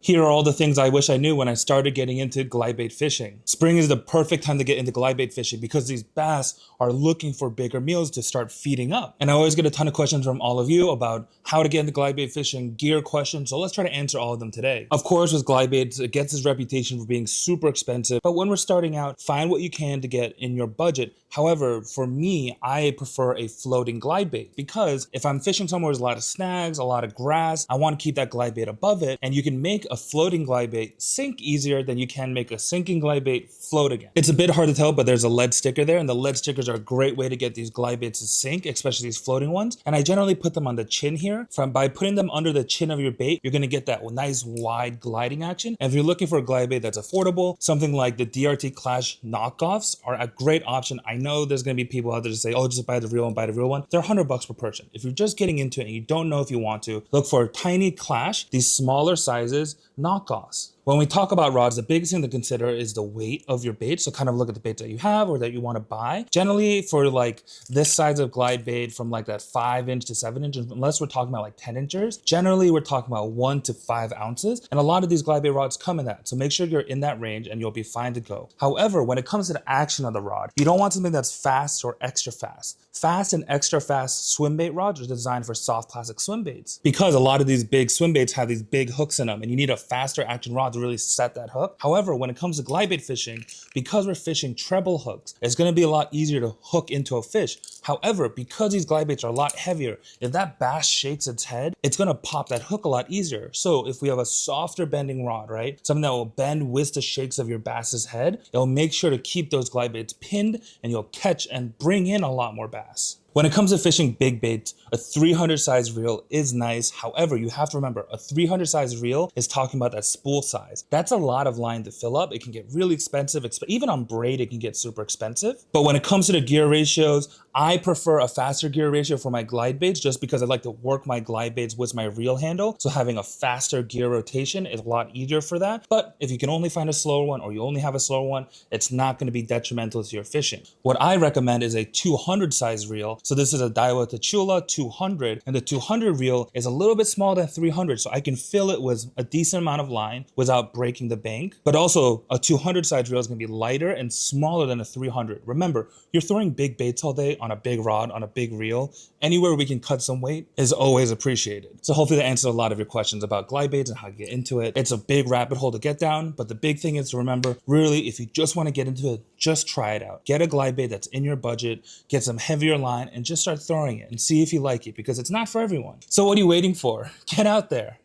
Here are all the things I wish I knew when I started getting into glide bait fishing. Spring is the perfect time to get into glide bait fishing because these bass are looking for bigger meals to start feeding up. And I always get a ton of questions from all of you about how to get into glide bait fishing, gear questions, so let's try to answer all of them today. Of course, with glide baits, it gets its reputation for being super expensive, but when we're starting out, find what you can to get in your budget. However, for me, I prefer a floating glide bait because if I'm fishing somewhere with a lot of snags, a lot of grass, I want to keep that glide bait above it, and you can make a floating glide bait sink easier than you can make a sinking glide bait float again. It's a bit hard to tell, but there's a lead sticker there, and the lead stickers are a great way to get these glide baits to sink, especially these floating ones. And I generally put them on the chin here. By putting them under the chin of your bait, you're going to get that nice wide gliding action. And if you're looking for a glide bait that's affordable, something like the DRT Clash knockoffs are a great option. I know there's going to be people out there to say, oh, just buy the real one, buy the real one. They're $100 per person. If you're just getting into it and you don't know if you want to, look for tiny Clash, these smaller sizes, knockoffs. When we talk about rods, the biggest thing to consider is the weight of your bait. So kind of look at the baits that you have or that you want to buy. Generally for like this size of glide bait from like that 5-inch to 7-inch, unless we're talking about like 10 inches, generally we're talking about 1 to 5 ounces. And a lot of these glide bait rods come in that. So make sure you're in that range and you'll be fine to go. However, when it comes to the action of the rod, you don't want something that's fast or extra fast. Fast and extra fast swim bait rods are designed for soft plastic swim baits because a lot of these big swim baits have these big hooks in them and you need a faster action rod to really set that hook. However, when it comes to glide bait fishing, because we're fishing treble hooks, it's going to be a lot easier to hook into a fish. However, because these glide baits are a lot heavier, if that bass shakes its head, it's going to pop that hook a lot easier. So if we have a softer bending rod, right, something that will bend with the shakes of your bass's head, it'll make sure to keep those glide baits pinned and you'll catch and bring in a lot more bass. When it comes to fishing big baits, a 300 size reel is nice. However, you have to remember a 300 size reel is talking about that spool size. That's a lot of line to fill up. It can get really expensive. Even on braid, it can get super expensive. But when it comes to the gear ratios, I prefer a faster gear ratio for my glide baits just because I like to work my glide baits with my reel handle. So having a faster gear rotation is a lot easier for that. But if you can only find a slower one or you only have a slower one, it's not going to be detrimental to your fishing. What I recommend is a 200 size reel. So this is a Daiwa Tachula 200, and the 200 reel is a little bit smaller than 300, so I can fill it with a decent amount of line without breaking the bank. But also a 200 size reel is going to be lighter and smaller than a 300. Remember, you're throwing big baits all day on a big rod, on a big reel. Anywhere we can cut some weight is always appreciated. So hopefully that answers a lot of your questions about glide baits and how to get into it. It's a big rabbit hole to get down, but the big thing is to remember, really, if you just want to get into it, just try it out. Get a glide bait that's in your budget, get some heavier line, and just start throwing it and see if you like it because it's not for everyone. So what are you waiting for? Get out there.